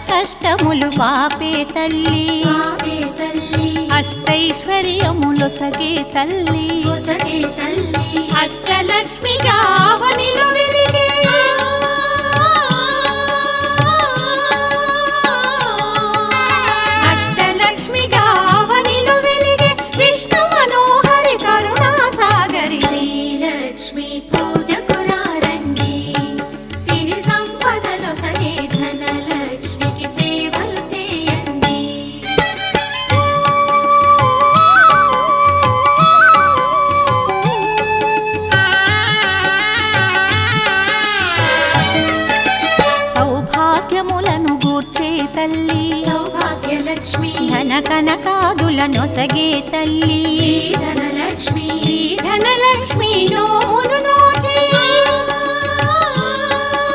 కష్టములు పాపే తల్లి అష్టైశ్వర్యములొసగే తల్లి అష్టలక్ష్మిగా అవనిలో వెలిగే అష్టలక్ష్మిగా అవనిలో వెలిగే విష్ణు మనోహరి కరుణా సాగరి శ్రీలక్ష్మి పూజకురారండి సిరి సంపదలో సగే ధనలక్ష్మికి సేవలు చేయండి. సౌభాగ్యములను గూర్చే తల్లి సౌభాగ్యలక్ష్మి ధన కనకాదుల నొసగే తల్లి ధనలక్ష్మి ధనలక్ష్మి నో